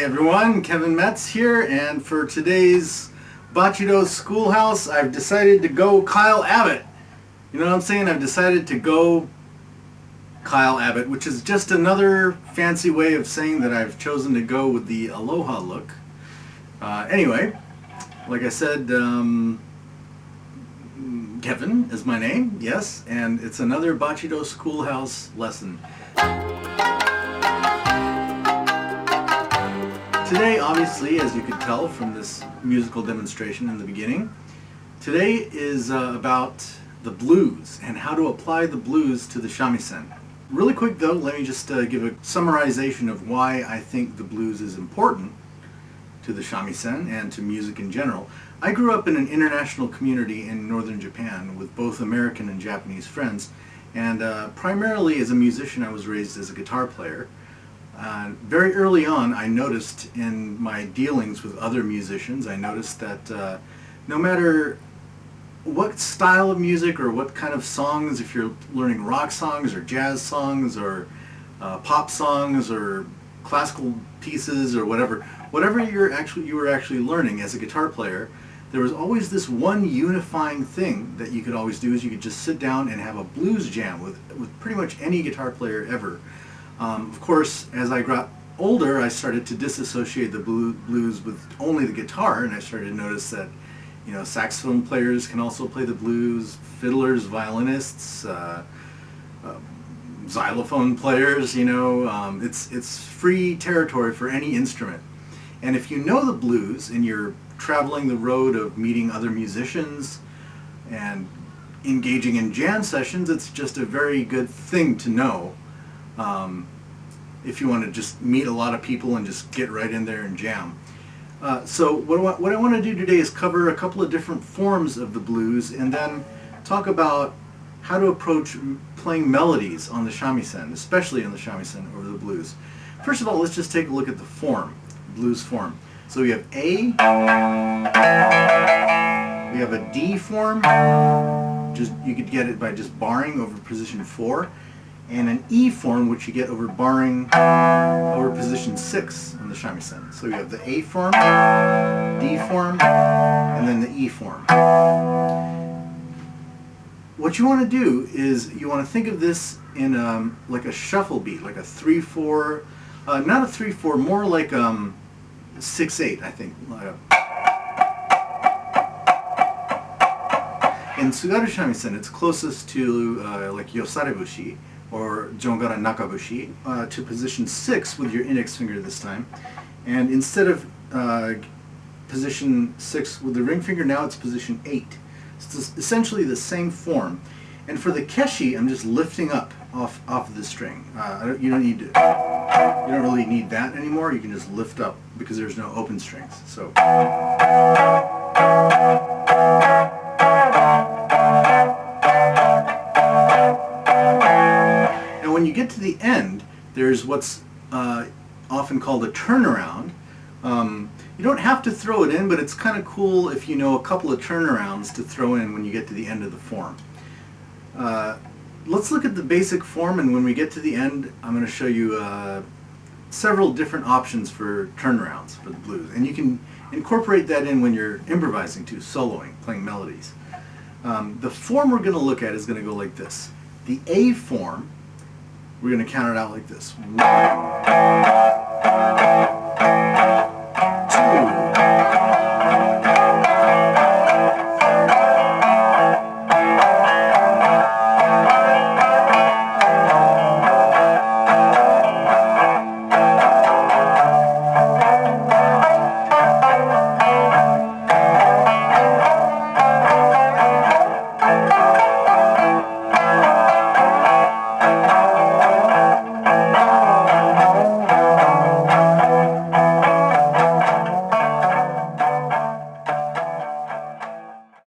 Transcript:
everyone, Kmetz here, and for today's Bachido Schoolhouse, I've decided to go Kyle Abbott. You know what I'm saying? I've decided to go Kyle Abbott, which is just another fancy way of saying that I've chosen to go with the Aloha look. Anyway, like I said, Kevin is my name, yes, and it's another Bachido Schoolhouse lesson. Today, obviously, as you could tell from this musical demonstration in the beginning, today is about the blues and how to apply the blues to the shamisen. Really quick though, let me just give a summarization of why I think the blues is important to the shamisen and to music in general. I grew up in an international community in northern Japan with both American and Japanese friends, and primarily as a musician I was raised as a guitar player. Very early on, I noticed in my dealings with other musicians, I noticed that no matter what style of music or what kind of songs, if you're learning rock songs or jazz songs or pop songs or classical pieces or whatever you were actually learning as a guitar player, there was always this one unifying thing that you could always do, is you could just sit down and have a blues jam with pretty much any guitar player ever. Of course, as I got older, I started to disassociate the blues with only the guitar, and I started to notice that, you know, saxophone players can also play the blues, fiddlers, violinists, xylophone players, you know, it's free territory for any instrument. And if you know the blues and you're traveling the road of meeting other musicians and engaging in jam sessions, it's just a very good thing to know. If you want to just meet a lot of people and just get right in there and jam. So what I want to do today is cover a couple of different forms of the blues and then talk about how to approach playing melodies on the shamisen, especially on the shamisen over the blues. First of all, let's just take a look at the form, blues form. So we have A, we have a D form, you could get it by just barring over position 4, and an E form, which you get over barring over position 6 on the shamisen. So you have the A form, D form, and then the E form. What you want to do is you want to think of this in like a shuffle beat, like a 3/4, not a 3/4, more like 6/8, I think. In Tsugaru shamisen, it's closest to like yosarebushi or jongara nakabushi, to position 6 with your index finger this time. And instead of position 6 with the ring finger, now it's position 8. So it's essentially the same form. And for the keshi, I'm just lifting up off of the string. You don't really need that anymore. You can just lift up because there's no open strings. So. And when you get to the end, there's what's often called a turnaround. You don't have to throw it in, but it's kind of cool if you know a couple of turnarounds to throw in when you get to the end of the form. Let's look at the basic form, and when we get to the end, I'm going to show you several different options for turnarounds for the blues. And you can incorporate that in when you're improvising too, soloing, playing melodies. The form we're going to look at is going to go like this. The A form, we're going to count it out like this. 1,